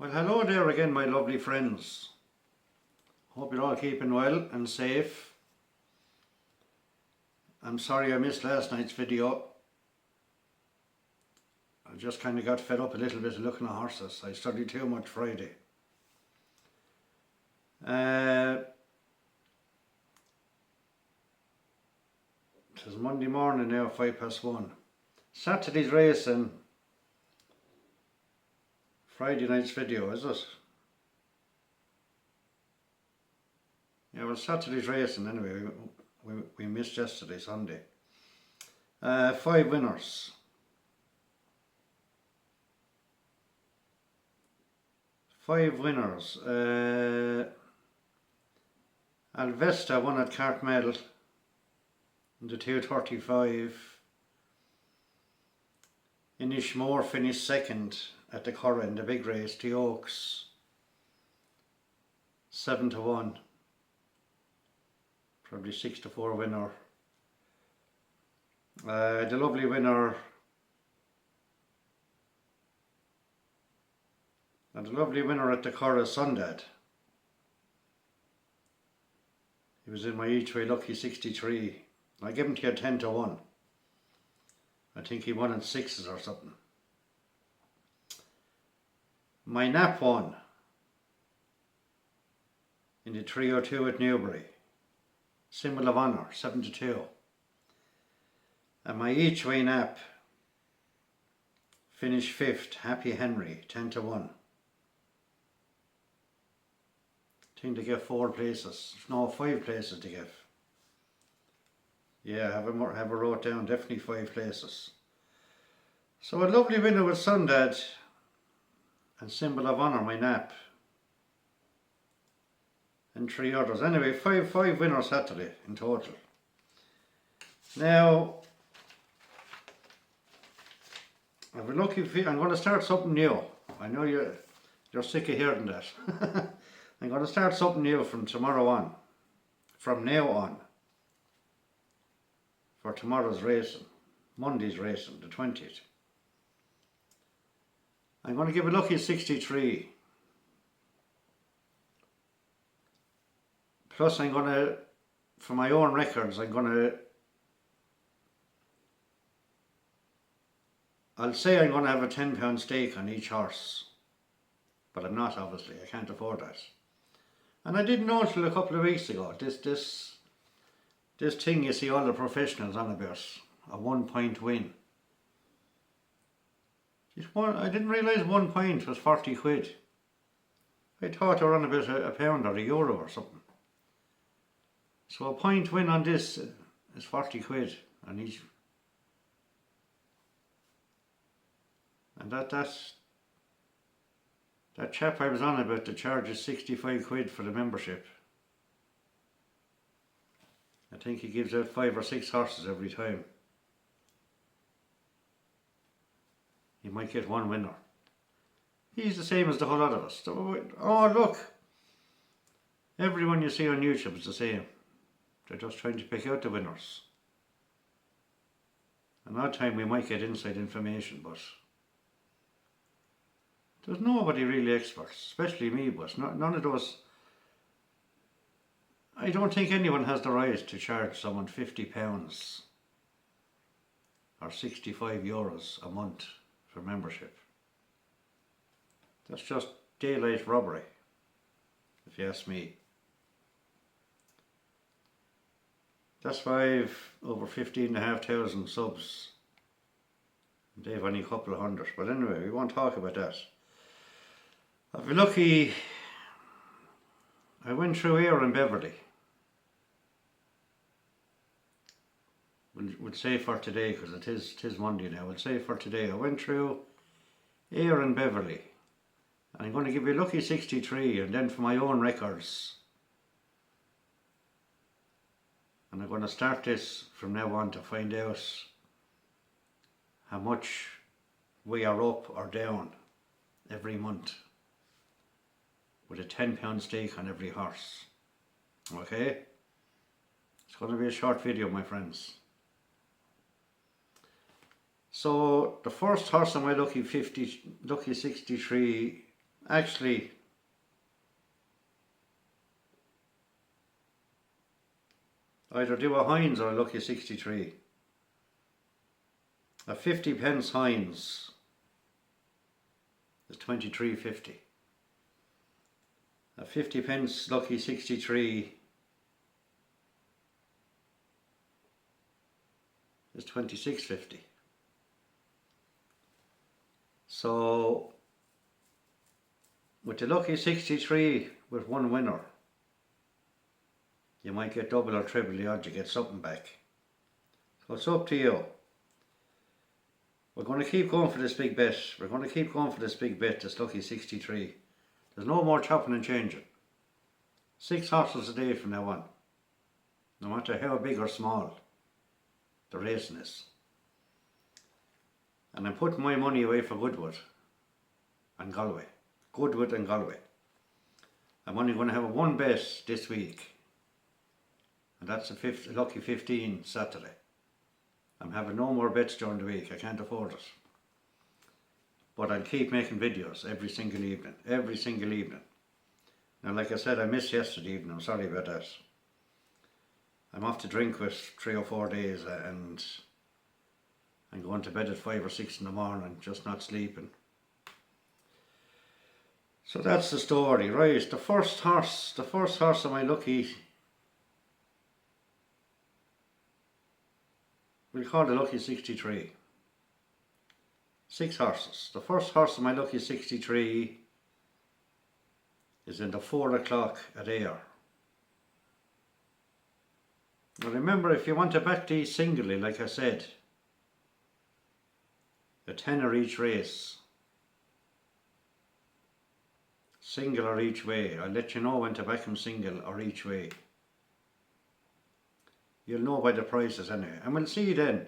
Well, hello there again, my lovely friends. Hope you're all keeping well and safe. I'm sorry I missed last night's video. I just kind of got fed up a little bit looking at horses. I studied too much Friday. It's Monday morning now, 1:05. Saturday's racing. Friday night's video, is it? Yeah, well, Saturday's racing anyway. We missed yesterday, Sunday. 5 winners. 5 winners. Alvesta won at Cartmel in the 2:35. Inishmore finished second at the Curragh in the big race, the Oaks. 7-1. Probably 6-4 winner. The lovely winner. And the lovely winner at the Curragh, Sundad. He was in my each way lucky 63. I give him to you 10-1. I think he won in 6s or something. My nap won in the 302 at Newbury. Symbol of Honour, 7-2. And my each way nap finished 5th, Happy Henry, 10-1. I think they get 4 places. No, 5 places to give. Yeah, have a wrote down, definitely 5 places. So a lovely winner with Sundad and Symbol of Honour, my nap. And 3 others. Anyway, five winners Saturday in total. Now, I've been lucky. I'm going to start something new. I know you're sick of hearing that. I'm going to start something new from tomorrow on. From now on. For tomorrow's racing. Monday's racing, the 20th. I'm going to give a lucky 63. Plus I'm going to, for my own records, I'll say I'm going to have a £10 stake on each horse. But I'm not, obviously. I can't afford that. And I didn't know until a couple of weeks ago, this thing you see all the professionals on about, a 1 point win. I didn't realise 1 point was 40 quid. I thought they were on about a pound or €1 or something. So a point win on this is 40 quid on each. And that chap I was on about, the charge is 65 quid for the membership. I think he gives out 5 or 6 horses every time. You might get 1 winner. He's the same as the whole lot of us. Oh look! Everyone you see on YouTube is the same. They're just trying to pick out the winners. An odd time we might get inside information, but there's nobody really experts, especially me, but none of those. I don't think anyone has the right to charge someone £50 or €65 a month for membership. That's just daylight robbery, if you ask me. That's why I've over 15,500 subs. They've only a couple of hundred, but anyway, we won't talk about that. I've been lucky. I went through here in Beverley. We'll say for today, because it is Monday now. We'll say for today. I went through here in Beverley. And I'm going to give you a lucky 63, and then for my own records. And I'm going to start this from now on to find out how much we are up or down every month with a £10 stake on every horse. Okay? It's going to be a short video, my friends. So the first horse on my lucky 63 actually either do a Heinz or a Lucky 63. A 50 pence Heinz is 23.50. A 50 pence Lucky 63 is 26.50. So with the Lucky 63 with one winner, you might get double or triple the odds, you get something back. So it's up to you. We're going to keep going for this big bet. We're going to keep going for this big bet, this Lucky 63. There's no more chopping and changing. 6 horses a day from now on. No matter how big or small the racing is. And I'm putting my money away for Goodwood and Galway. Goodwood and Galway. I'm only going to have one bet this week. And that's a Lucky 15 Saturday. I'm having no more bets during the week. I can't afford it. But I'll keep making videos every single evening. Every single evening. Now, like I said, I missed yesterday evening. I'm sorry about that. I'm off to drink with 3 or 4 days and I'm going to bed at 5 or 6 in the morning, just not sleeping. So that's the story, right? The first horse of my lucky, we'll call it Lucky 63. 6 horses. The first horse of my Lucky 63 is in the 4 o'clock at Ayr. Now remember, if you want to back these singly, like I said, a tenner each race, single or each way. I'll let you know when to back them single or each way. You'll know by the prices anyway, and we'll see then.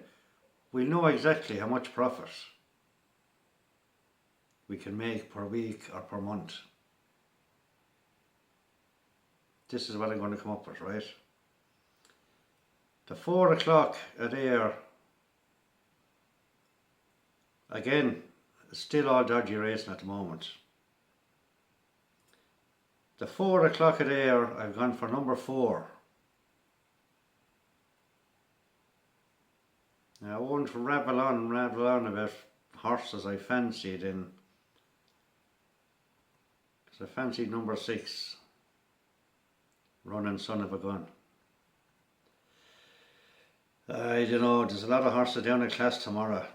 We'll know exactly how much profit we can make per week or per month. This is what I'm going to come up with, right? The 4 o'clock at Ayr, again, still all dodgy racing at the moment. The 4 o'clock at Ayr, I've gone for number 4. Now I won't rabble on about horses I fancied in, because I fancied number 6, Running Son of a Gun. I don't know, there's a lot of horses down in class tomorrow.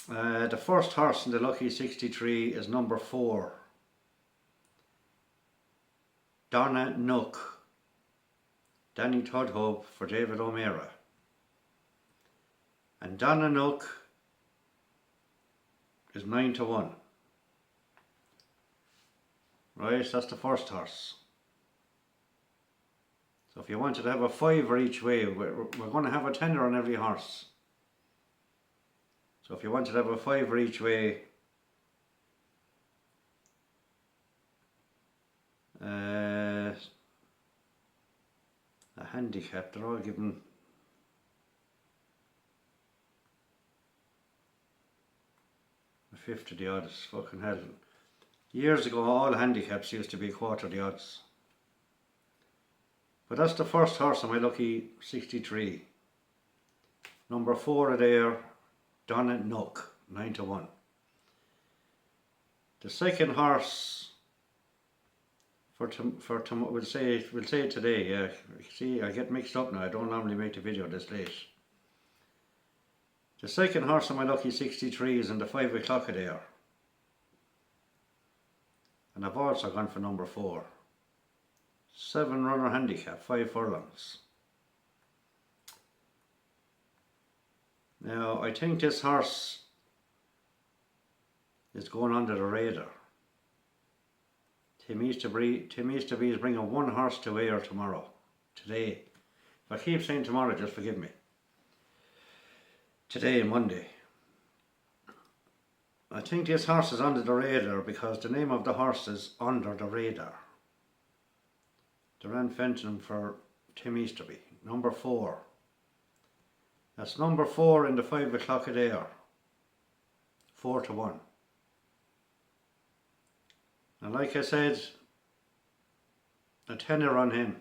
The first horse in the Lucky 63 is number 4, Donna Nook, Danny Tudhope for David O'Meara. And Donna Nook is 9-1. Right, that's the first horse. So if you wanted to have a 5 each way, we're going to have a tenner on every horse. So if you wanted to have a 5 each way, a handicap, they're all given a fifth of the odds. Fucking hell. Years ago, all handicaps used to be a quarter of the odds. But that's the first horse on my Lucky 63. Number 4 at Ayr, Donna Nook, 9-1. The second horse we'll say today. Yeah, see, I get mixed up now. I don't normally make the video this late. The second horse on my Lucky 63 is in the 5 o'clock at Ayr. And I've also gone for number 4. 7 runner handicap, 5 furlongs. Now I think this horse is going under the radar. Tim Easterby is bringing 1 horse to Ayr today. If I keep saying tomorrow, just forgive me. Today, Monday. I think this horse is under the radar because the name of the horse is Under the Radar. They ran Fenton for Tim Easterby, number 4. That's number 4 in the 5 o'clock at Ayr, 4-1. And like I said, a tenner on him.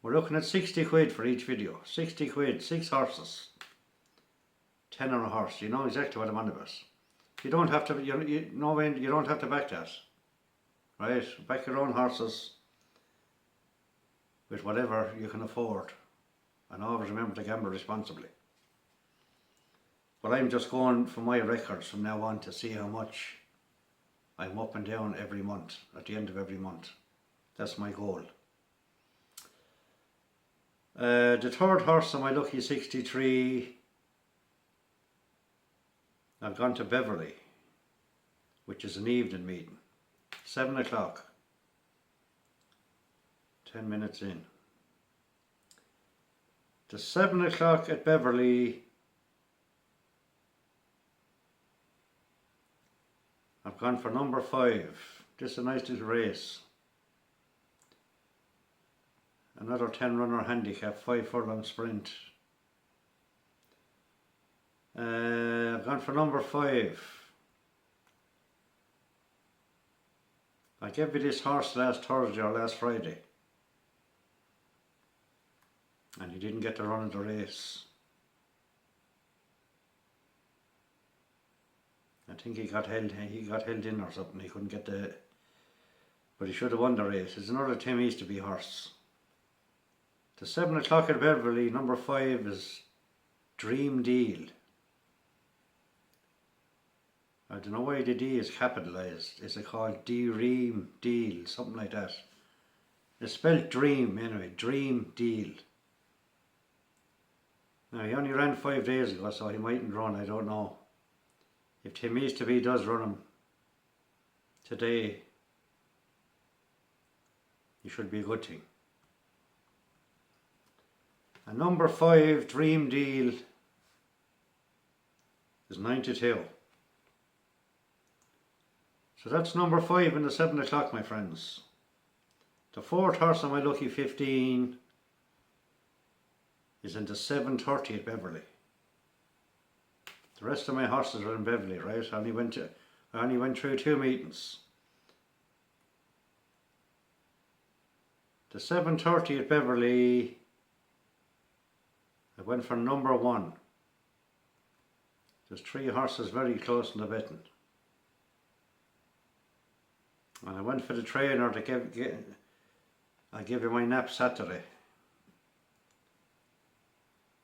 We're looking at 60 quid for each video. 60 quid, 6 horses. Tenner a horse. You know exactly what I'm on about. You don't have to, you don't have to back that. Right? Back your own horses with whatever you can afford. And always remember to gamble responsibly. But I'm just going for my records from now on to see how much I'm up and down every month, at the end of every month. That's my goal. The third horse on my lucky 63, I've gone to Beverley, which is an evening meeting. 7 o'clock. 10 minutes in. The 7 o'clock at Beverley, I've gone for number 5. This is a nice little race. Another 10 runner handicap, 5 furlong sprint. I've gone for number 5. I gave you this horse last Thursday or last Friday. And he didn't get to run in the race. I think he got held in or something. He couldn't get the, but he should have won the race. It's another Tim Easterby horse. The 7 o'clock at Beverley, number 5 is Dream Deal. I don't know why the D is capitalised. Is it called Dream Deal? Something like that. It's spelled Dream anyway. Dream Deal. Now he only ran 5 days ago, so he mightn't run. I don't know. If Tim Easterby does run him today, he should be a good thing. And number 5, Dream Deal, is 92. So that's number 5 in the 7 o'clock, my friends. The fourth horse on my lucky 15 is in the 7:30 at Beverley. The rest of my horses are in Beverley, right? I only went through 2 meetings. The 7:30 at Beverley, I went for number 1. There's 3 horses very close in the betting. And I went for the trainer to I gave him my nap Saturday.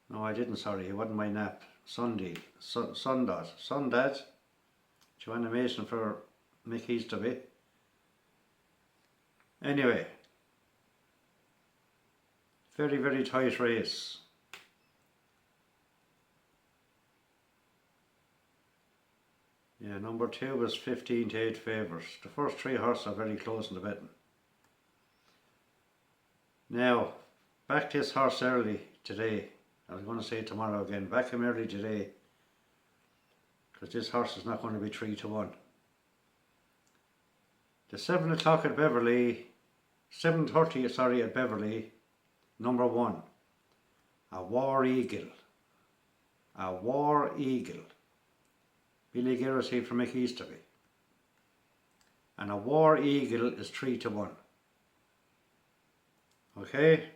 No, I didn't, sorry, it wasn't my nap. Sunday, Sundad, Joanna Mason for Mick Easterby. Anyway, very, very tight race. Yeah, number 2 was 15 to 8 favours. The first 3 horses are very close in the betting. Now, back this horse early today. I was going to say tomorrow again. Back him early today. Because this horse is not going to be 3 to 1. The 7 o'clock at Beverley, 7:30, sorry, at Beverley, number 1. A War Eagle. A War Eagle. Billy Garrity from Mick Easterby. And a War Eagle is 3 to 1. Okay?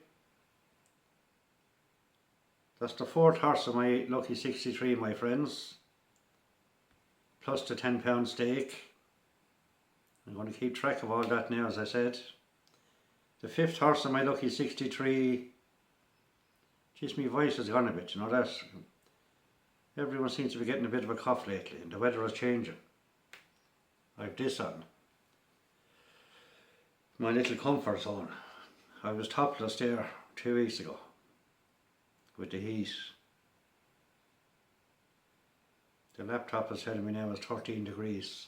That's the 4th horse of my lucky 63, my friends. Plus the £10 stake. I'm going to keep track of all that now, as I said. The 5th horse of my lucky 63. Jeez, my voice has gone a bit, you know that. Everyone seems to be getting a bit of a cough lately, and the weather is changing. I've this on. My little comfort zone. I was topless there 2 weeks ago with the heat. The laptop is telling me now it's 13 degrees.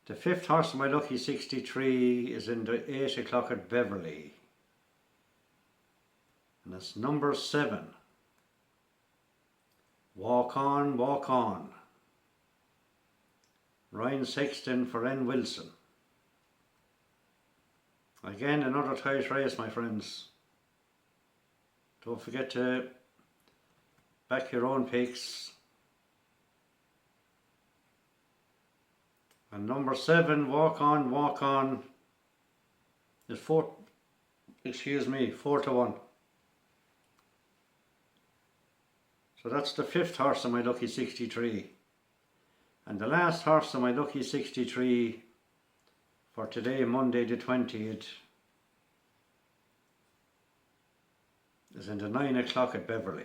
The 5th horse of my lucky 63 is in the 8 o'clock at Beverley. And it's number 7. Walk On, Walk On. Ryan Sexton for N. Wilson. Again, another tight race, my friends. Don't forget to back your own picks. And number 7, Walk On, is 4 to 1. So that's the 5th horse of my lucky 63. And the last horse of my lucky 63 for today, Monday the 20th, is in the 9 o'clock at Beverley.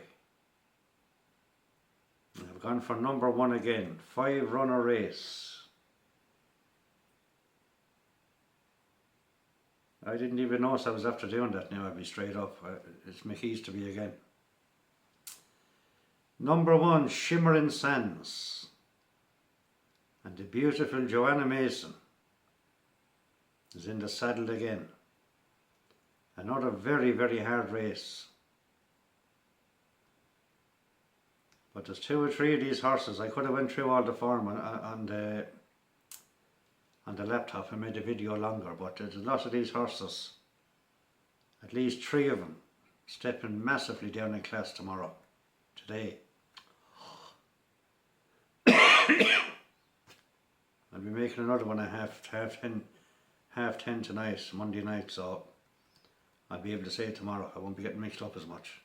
And I've gone for number 1 again, 5-runner race. I didn't even notice I was after doing that now, I'll be straight up. It's McKee's to be again. Number 1, Shimmering Sands. And the beautiful Joanna Mason is in the saddle again. Another very, very hard race. But there's 2 or 3 of these horses. I could have went through all the form on the laptop and made the video longer, but there's a lot of these horses, at least 3 of them, stepping massively down in class today. I'll be making another one at half 10 tonight, Monday night, so I'll be able to say it tomorrow. I won't be getting mixed up as much.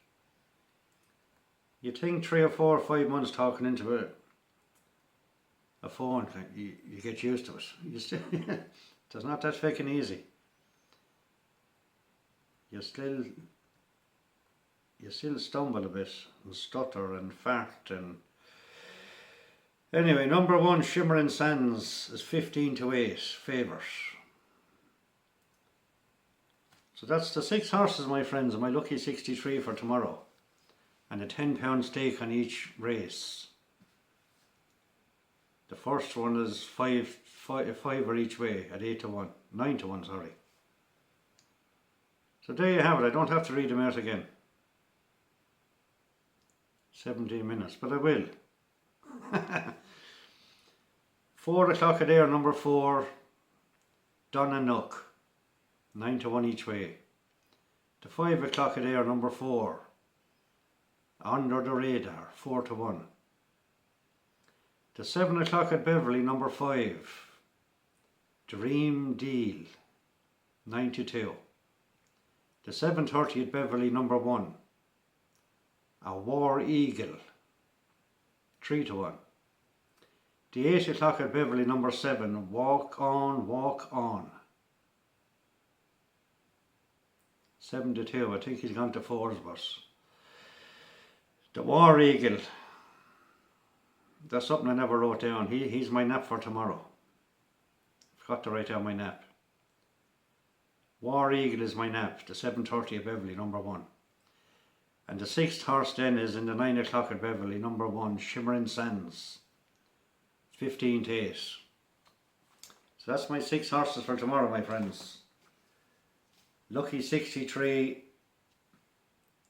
You think 3 or 4 or 5 months talking into a phone, you get used to it. You still, it's not that fucking easy. You still stumble a bit and stutter and fart and. Anyway, number 1, Shimmering Sands, is 15 to 8 favourite. So that's the 6 horses, my friends, and my lucky 63 for tomorrow, and a £10 stake on each race. The first one is 5 each way at 8 to 1, 9 to 1, sorry. So there you have it. I don't have to read them out again. 17 minutes, but I will. 4 o'clock a day, number 4, Donna Nook, 9 to 1 each way. The 5 o'clock a day, number 4, Under the Radar, 4 to 1. The 7 o'clock at Beverley, number 5, Dream Deal, 9 to 2. The 7:30 at Beverley, number 1, A War Eagle, 3 to 1. The 8 o'clock at Beverley, number 7, Walk On, 7 to 2. I think he's gone to 4s, but the War Eagle, that's something I never wrote down. He's my nap for tomorrow. Forgot to write down my nap. War Eagle is my nap, the 7:30 at Beverley, number 1. And the 6th horse then is in the 9 o'clock at Beverley, number 1, Shimmering Sands, 15 to 8. So that's my 6 horses for tomorrow, my friends. Lucky 63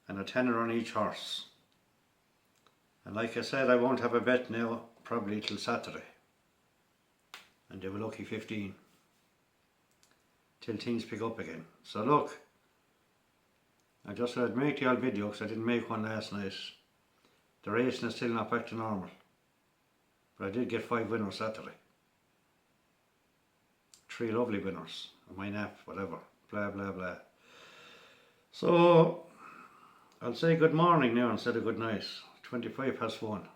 and a tenner on each horse. And like I said, I won't have a bet now, probably till Saturday. And they were lucky 15. Till things pick up again. So look, I just said I'd make the old video because I didn't make one last night. The racing is still not back to normal. But I did get 5 winners Saturday. 3 lovely winners. On my nap, whatever. Blah, blah, blah. So, I'll say good morning now instead of good night. 25 past 1.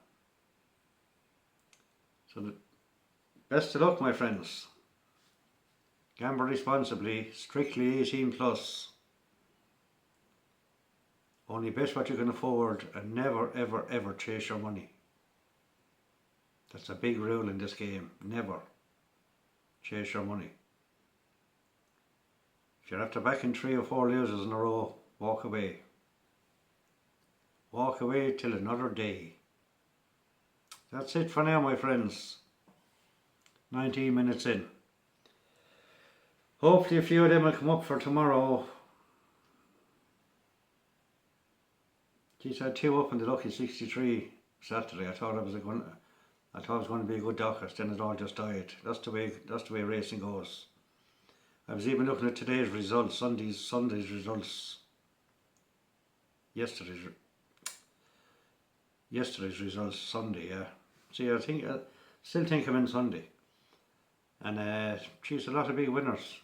So, best of luck, my friends. Gamble responsibly, strictly 18 plus. Only bet what you can afford and never, ever, ever chase your money. That's a big rule in this game. Never chase your money. If you're after backing 3 or 4 losers in a row, walk away. Walk away till another day. That's it for now, my friends. 19 minutes in. Hopefully a few of them will come up for tomorrow. Geez, I had 2 up in the lucky 63 Saturday. I thought it was going to be a good docket, then it all just died. That's the way racing goes. I was even looking at today's results, Sunday's results. Yesterday's results, Sunday, yeah. See, I still think I'm in Sunday. And geez, a lot of big winners.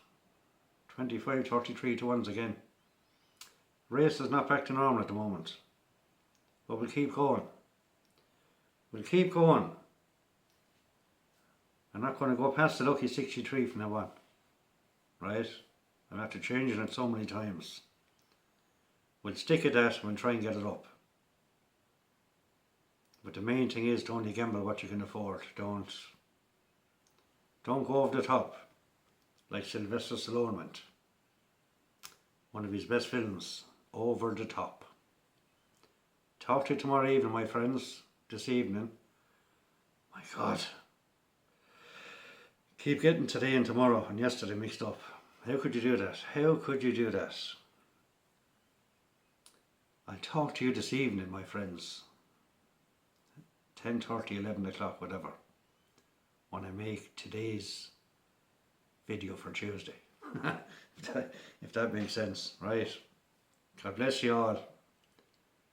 25, 33 to 1s again. Race is not back to normal at the moment. But we'll keep going. We'll keep going. I'm not going to go past the lucky 63 from now on. Right? I'm after changing it so many times. We'll stick at that and we'll try and get it up. But the main thing is to only gamble what you can afford. Don't go over the top like Sylvester Stallone went. One of his best films, Over the Top. Talk to you tomorrow evening, my friends. This evening. My God. Keep getting today and tomorrow and yesterday mixed up. How could you do that? How could you do that? I'll talk to you this evening, my friends. 10:30, 11 o'clock, whatever. When I make today's video for Tuesday. if that makes sense, right? God bless you all.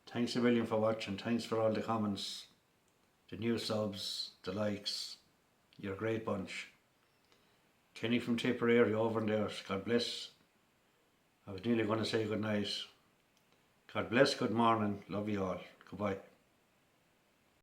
Thanks a million for watching. Thanks for all the comments, the new subs, the likes. You're a great bunch. Kenny from Tipperary over and out. God bless. I was nearly going to say good night. God bless, good morning. Love you all. Goodbye.